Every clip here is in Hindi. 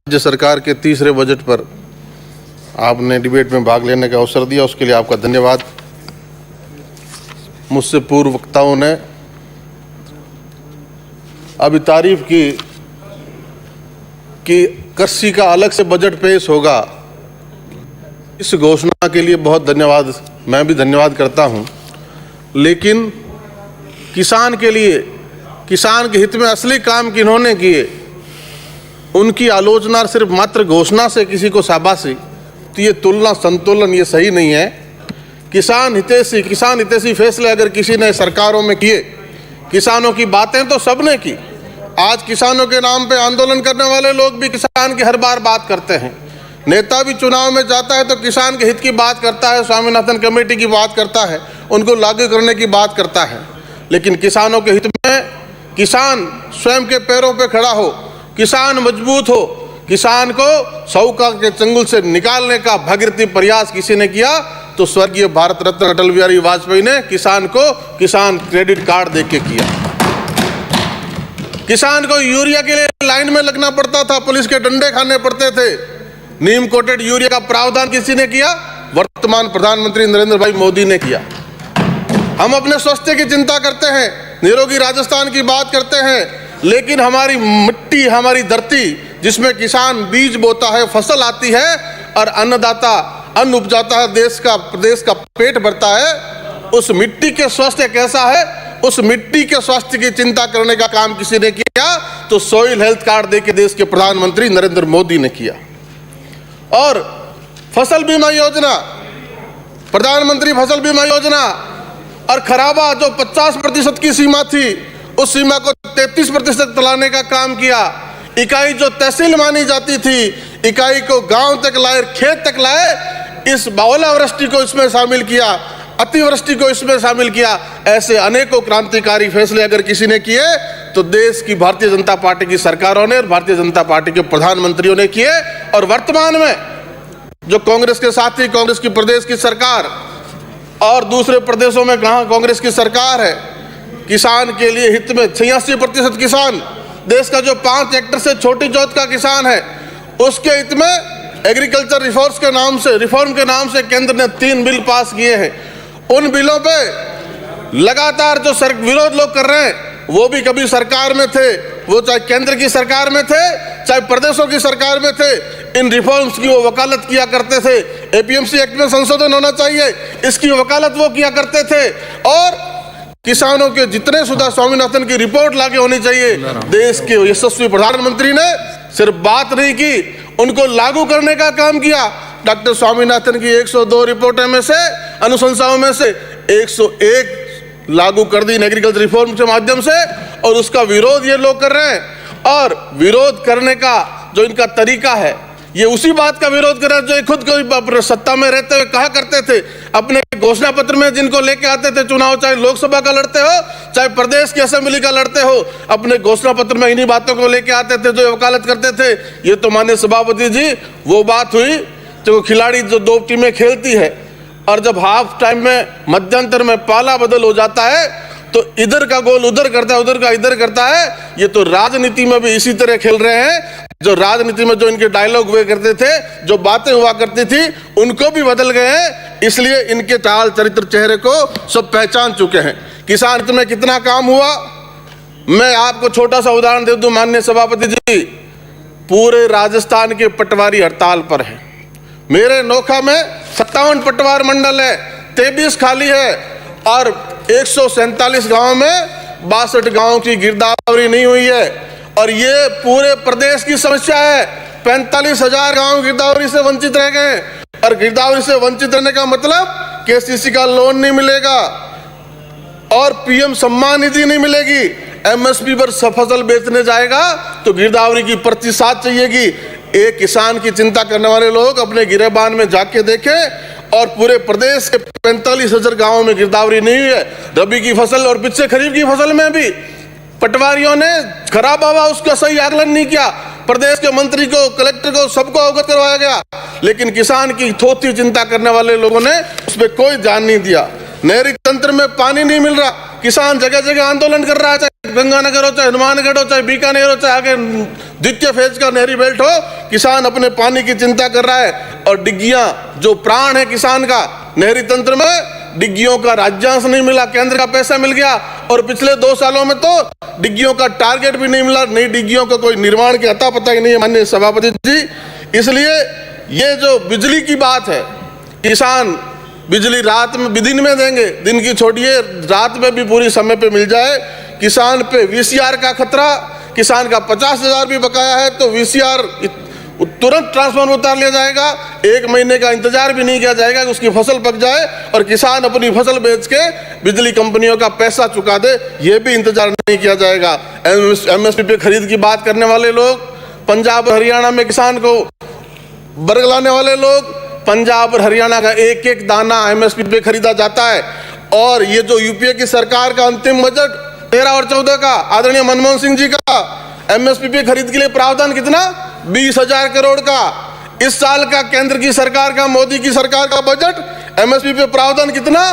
राज्य सरकार के तीसरे बजट पर आपने डिबेट में भाग लेने का अवसर दिया, उसके लिए आपका धन्यवाद। मुझसे पूर्व वक्ताओं ने अभी तारीफ की कि कृषि का अलग से बजट पेश होगा। इस घोषणा के लिए बहुत धन्यवाद, मैं भी धन्यवाद करता हूं। लेकिन किसान के लिए, किसान के हित में असली काम किन्होंने किए, उनकी आलोचना सिर्फ मात्र घोषणा से किसी को शाबाशी, तो ये तुलना संतुलन ये सही नहीं है। किसान हितैषी फैसले अगर किसी ने सरकारों में किए, किसानों की बातें तो सबने की। आज किसानों के नाम पे आंदोलन करने वाले लोग भी किसान की हर बार बात करते हैं। नेता भी चुनाव में जाता है तो किसान के हित की बात करता है, स्वामीनाथन कमेटी की बात करता है, उनको लागू करने की बात करता है। लेकिन किसानों के हित में किसान स्वयं के पैरों पे खड़ा हो, किसान मजबूत हो, किसान को शौका के चंगुल से निकालने का भगीरथी प्रयास किसी ने किया तो स्वर्गीय भारत रत्न अटल बिहारी वाजपेयी ने किसान को किसान क्रेडिट कार्ड देके किया। किसान को यूरिया के लिए लाइन में लगना पड़ता था, पुलिस के डंडे खाने पड़ते थे। नीम कोटेड यूरिया का प्रावधान किसी ने किया? वर्तमान प्रधानमंत्री नरेंद्र भाई मोदी ने किया। हम अपने स्वास्थ्य की चिंता करते हैं, निरोगी राजस्थान की बात करते हैं, लेकिन हमारी मिट्टी, हमारी धरती जिसमें किसान बीज बोता है, फसल आती है और अन्नदाता अन्न उपजाता है, देश का पेट भरता है, उस मिट्टी के स्वास्थ्य कैसा है, उस मिट्टी के स्वास्थ्य की चिंता करने का काम किसी ने किया तो सॉइल हेल्थ कार्ड देके देश के प्रधानमंत्री नरेंद्र मोदी ने किया। और फसल बीमा योजना, प्रधानमंत्री फसल बीमा योजना, और खराबा जो 50% की सीमा थी उस सीमा को 33% लाने का काम किया। इकाई जो तहसील मानी जाती थी, इकाई को गांव तक लाए, खेत तक लाए। इस ओलावृष्टि को इसमें शामिल किया, अतिवृष्टि को इसमें शामिल किया। ऐसे अनेकों क्रांतिकारी फैसले अगर किसी ने किए तो देश की भारतीय जनता पार्टी की सरकारों ने और भारतीय जनता पार्टी के प्रधानमंत्रियों ने किए। और वर्तमान में जो कांग्रेस के साथी, कांग्रेस की प्रदेश की सरकार और दूसरे प्रदेशों में कहां कांग्रेस की सरकार है, किसान के लिए हित में 86% किसान, देश का जो 5 हेक्टेयर से छोटी जोत का किसान है, उसके हित में एग्रीकल्चर रिफॉर्म के नाम से केंद्र ने 3 बिल पास किए हैं। उन बिलों पे लगातार जो विरोध लोग कर रहे हैं, वो भी कभी सरकार में थे, वो चाहे केंद्र की सरकार में थे, चाहे प्रदेशों की सरकार में थे, इन रिफॉर्म्स की वो वकालत किया करते थे। एपीएमसी एक्ट में संशोधन होना चाहिए, इसकी वकालत वो किया करते थे। और किसानों के जितने सुधा स्वामीनाथन की रिपोर्ट लाके होनी चाहिए। देश के यशस्वी प्रधानमंत्री ने सिर्फ बात नहीं की, उनको लागू करने का काम किया। डॉक्टर स्वामीनाथन की 102 रिपोर्टें में से, अनुशंसाओं में से 101 लागू कर दी एग्रीकल्चर रिफॉर्म के माध्यम से, और उसका विरोध ये लोग कर रहे हैं। और विरोध करने का जो इनका तरीका है, ये उसी बात का विरोध कर रहे हैं जो खुद को सत्ता में रहते हुए कहा करते थे। अपने घोषणा पत्र में जिनको लेके आते थे चुनाव, चाहे लोकसभा का लड़ते हो, चाहे प्रदेश की असेंबली का लड़ते हो, अपने घोषणा पत्र में इन्हीं बातों को लेके आते थे जो वकालत करते थे। ये तो माननीय सभापति जी वो बात हुई जो खिलाड़ी जो 2 टीमें खेलती है और जब हाफ टाइम में मध्यांतर में पाला बदल हो जाता है तो इधर का गोल उधर करता है, उधर का इधर करता है। ये तो राजनीति में भी इसी तरह खेल रहे हैं। जो राजनीति में जो इनके डायलॉग हुए करते थे, जो बातें हुआ करती थी, उनको भी बदल गए हैं। इसलिए इनके चाल चरित्र चेहरे को सब पहचान चुके हैं। किसान में कितना काम हुआ, मैं आपको छोटा सा उदाहरण दे दूं। माननीय सभापति जी, पूरे राजस्थान के पटवारी हड़ताल पर है। मेरे नोखा में 57 पटवार मंडल है, 23 खाली है, और 147 गांव में 62 गांव की गिरदावरी नहीं हुई है। और ये पूरे प्रदेश की समस्या है। 45,000 गांव गिरदावरी से वंचित रह गए। और गिरदावरी से वंचित रहने का मतलब केसीसी का लोन नहीं मिलेगा और पीएम सम्मान निधि नहीं मिलेगी। एमएसपी पर फसल बेचने जाएगा तो गिरदावरी की प्रतिशत चाहिएगी। एक किसान की चिंता करने वाले लोग अपने गिरेबान में जाके देखें और पूरे प्रदेश के 45,000 गांवों में गिरदावरी नहीं है। रबी की फसल और पिछले खरीफ की फसल में भी पटवारियों ने खराब हवा उसका सही आकलन नहीं किया। प्रदेश के मंत्री को, कलेक्टर को, सबको अवगत करवाया गया, लेकिन किसान की थोथी चिंता करने वाले लोगों ने उस पर कोई ध्यान नहीं दिया। नहरी तंत्र में पानी नहीं मिल रहा, किसान जगह जगह आंदोलन कर रहा है, चाहे गंगानगर हो, चाहे हनुमानगढ़ हो, चाहे बीकानेर हो, चाहे आगे द्वितीय फेज का नहरी बेल्ट हो, किसान अपने पानी की चिंता कर रहा है। और डिग्गियां जो प्राण है किसान का, नहरी तंत्र में डिग्गियों का राज्यांश नहीं मिला, केंद्र का पैसा मिल गया, और पिछले 2 सालों में तो डिग्गियों का टारगेट भी नहीं मिला, नई डिग्गियों का कोई निर्माण के अता पता ही नहीं है माननीय सभापति जी। इसलिए ये जो बिजली की बात है, किसान बिजली रात में दिन में देंगे, दिन की छोड़िए, रात में भी पूरी समय पे मिल जाए। किसान पे वीसीआर का खतरा, किसान का 50,000 भी बकाया है तो वीसीआर तुरंत ट्रांसफार्मर उतार लिया जाएगा, 1 महीने का इंतजार भी नहीं किया जाएगा कि उसकी फसल पक जाए और किसान अपनी फसल बेच के बिजली कंपनियों का पैसा चुका दे, ये भी इंतजार नहीं किया जाएगा। एमएसपी पे खरीद की बात करने वाले लोग, पंजाब हरियाणा में किसान को बरगलाने वाले लोग, पंजाब और हरियाणा का एक एक दाना एमएसपी पे खरीदा जाता है। और ये जो यूपीए की सरकार का अंतिम बजट 13 और 14 का आदरणीय मनमोहन सिंह जी का एमएसपी पे खरीद के लिए प्रावधान कितना, 20,000 करोड़ का। इस साल का केंद्र की सरकार का, मोदी की सरकार का बजट एमएसपी पे प्रावधान कितना,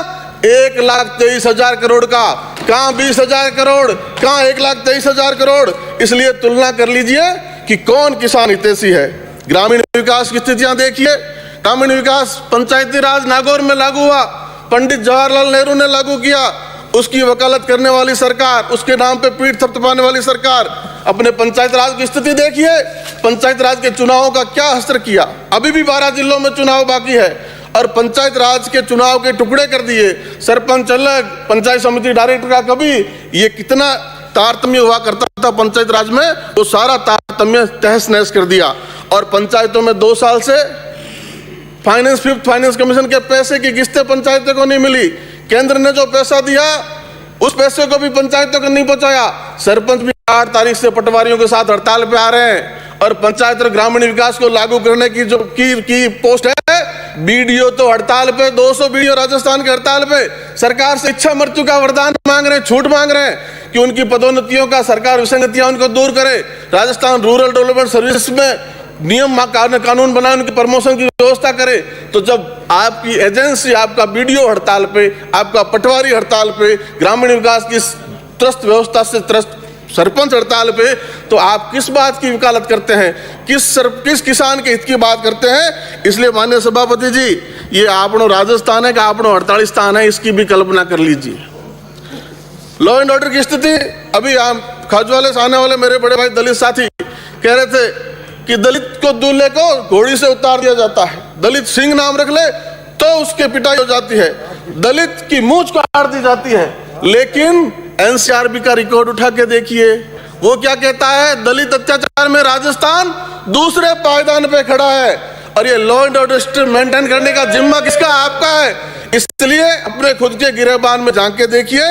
1,23,000 करोड़ का। कहां 20,000 करोड़, कहां 1,23,000 करोड़। इसलिए तुलना कर लीजिए कि कौन किसान हितैषी है। ग्रामीण विकास की स्थितियां देखिए, ग्रामीण विकास पंचायती राज नागौर में लागू हुआ, पंडित जवाहरलाल नेहरू ने लागू किया, उसकी वकालत करने वाली सरकार, उसके नाम पे पीठ थपथपाने वाली सरकार। अपने पंचायत राज की स्थिति देखिए, पंचायत राज के चुनावों का क्या असर किया। अभी भी 12 जिलों में चुनाव बाकी है और पंचायत राज के चुनाव के टुकड़े कर दिए। सरपंच अलग, पंचायत समिति डायरेक्टर का कभी, ये कितना तारतम्य हुआ करता था पंचायत राज में, वो सारा तारतम्य तहस नहस कर दिया। और पंचायतों में 2 साल से फिफ्थ फाइनेंस कमीशन के पैसे की किस्तें पंचायतों को नहीं मिली। केंद्र ने जो पैसा दिया उस पैसे को भी पंचायतों को नहीं पहुंचाया। सरपंच भी 8 तारीख से पटवारियों के साथ हड़ताल पे आ रहे हैं। और पंचायत और ग्रामीण विकास को लागू करने की जो की पोस्ट है, बीडीओ तो हड़ताल पे, 200 बीडीओ राजस्थान के हड़ताल पे। सरकार से इच्छा मृत्यु का वरदान मांग रहे हैं, छूट मांग रहे हैं कि उनकी पदोन्नतियों का सरकार विसंगतियां उनको दूर करे। राजस्थान रूरल डेवलपमेंट सर्विस में नियम कानून बनाए, उनकी प्रमोशन की व्यवस्था करे। तो जब आपकी एजेंसी, आपका बीडीओ हड़ताल पे, आपका पटवारी हड़ताल पे, ग्रामीण विकास की त्रस्त व्यवस्था से त्रस्त सरपंच हड़ताल पे, तो आप किस बात की वकालत करते हैं, किस किसान के हित की बात करते हैं। इसलिए माननीय सभापति जी, ये आपनो राजस्थान है कि आपनो हड़तालिस्तान है, इसकी भी कल्पना कर लीजिए। लॉ एंड ऑर्डर की स्थिति, अभी आप खाजवाले से आने वाले मेरे बड़े भाई दलित साथी कह रहे थे कि दलित को दूल्हे को घोड़ी से उतार दिया जाता है, दलित सिंह नाम रख ले तो उसके पिटाई हो जाती है, दलित की मूंछ को काट दी जाती है। लेकिन एनसीआरबी का रिकॉर्ड उठा के देखिए, वो क्या कहता है, दलित अत्याचार में राजस्थान दूसरे पायदान पे खड़ा है। और ये लॉ एंड ऑर्डर मेंटेन करने का जिम्मा किसका, आपका है। इसलिए अपने खुद के गिरेबान में झांक के देखिए।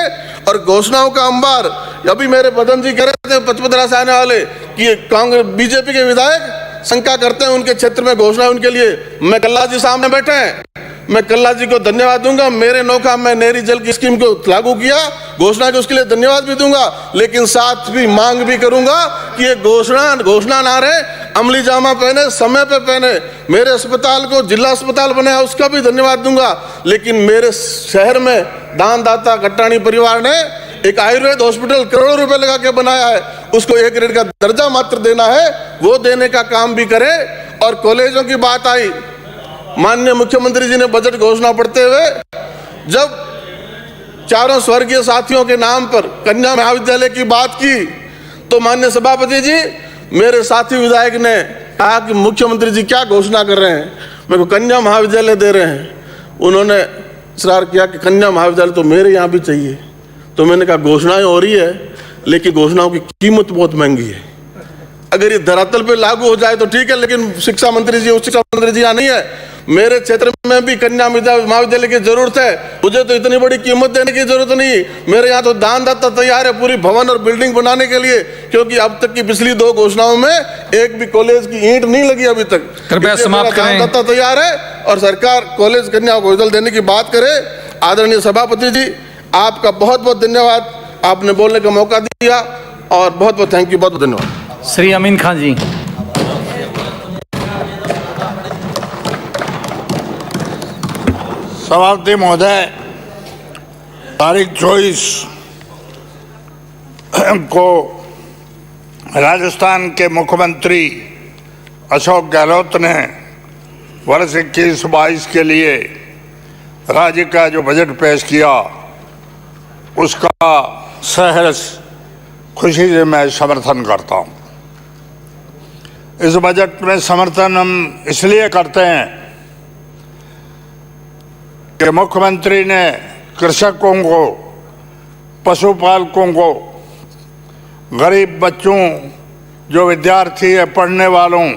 और घोषणाओं का अंबार, अभी मेरे बदन जी कह रहे थे पचपदरा से आने वाले कि कांग्रेस बीजेपी के विधायक शंका करते हैं उनके क्षेत्र में घोषणा उनके लिए। मैं कल्ला जी सामने बैठे हैं, मैं कल्ला जी को धन्यवाद दूंगा। मेरे नौका में नहरी जल की स्कीम को लागू किया, घोषणा के उसके लिए धन्यवाद भी दूंगा। लेकिन साथ भी मांग भी करूंगा कि ये घोषणा ना रहे, अमली जामा पहने, समय पे पहने। मेरे अस्पताल को जिला अस्पताल बनाया, उसका भी धन्यवाद दूंगा। लेकिन मेरे शहर में दानदाता कट्टाणी परिवार ने एक आयुर्वेद हॉस्पिटल करोड़ों रुपए लगा के बनाया है, उसको A ग्रेड का दर्जा मात्र देना है, वो देने का काम भी करे। और कॉलेजों की बात आई, माननीय मुख्यमंत्री जी ने बजट घोषणा पढ़ते हुए जब चारों स्वर्गीय साथियों के नाम पर कन्या महाविद्यालय की बात की, तो माननीय सभापति जी, मेरे साथी विधायक ने कहा कि मुख्यमंत्री जी क्या घोषणा कर रहे हैं, मेरे को कन्या महाविद्यालय दे रहे हैं। उन्होंने इसरार किया कि कन्या महाविद्यालय तो मेरे यहाँ भी चाहिए। तो मैंने कहा घोषणाएं हो रही है, लेकिन घोषणाओं की कीमत बहुत महंगी है। अगर ये धरातल पे लागू हो जाए तो ठीक है, लेकिन शिक्षा मंत्री जी, उच्च शिक्षा मंत्री जी यहाँ नहीं है। मेरे क्षेत्र में भी कन्या महाविद्यालय की जरूरत है, मुझे तो इतनी बड़ी कीमत देने की जरूरत नहीं। मेरे यहाँ तो दानदाता तैयार है पूरी भवन और बिल्डिंग बनाने के लिए, क्योंकि अब तक की पिछली 2 घोषणाओं में एक भी कॉलेज की ईंट नहीं लगी अभी तक। कृपया समाप्त करें। दानदाता तैयार है और सरकार कॉलेज कन्या को देने की बात करे। आदरणीय सभापति जी, आपका बहुत बहुत धन्यवाद, आपने बोलने का मौका दिया, और बहुत बहुत थैंक यू, बहुत बहुत धन्यवाद। श्री अमीन खान जी। सभापति महोदय, तारीख 24 को राजस्थान के मुख्यमंत्री अशोक गहलोत ने वर्ष 21-22 के लिए राज्य का जो बजट पेश किया उसका सहर्ष खुशी से मैं समर्थन करता हूं। इस बजट में समर्थन हम इसलिए करते हैं कि मुख्यमंत्री ने कृषकों को, पशुपालकों को, गरीब बच्चों, जो विद्यार्थी है, पढ़ने वालों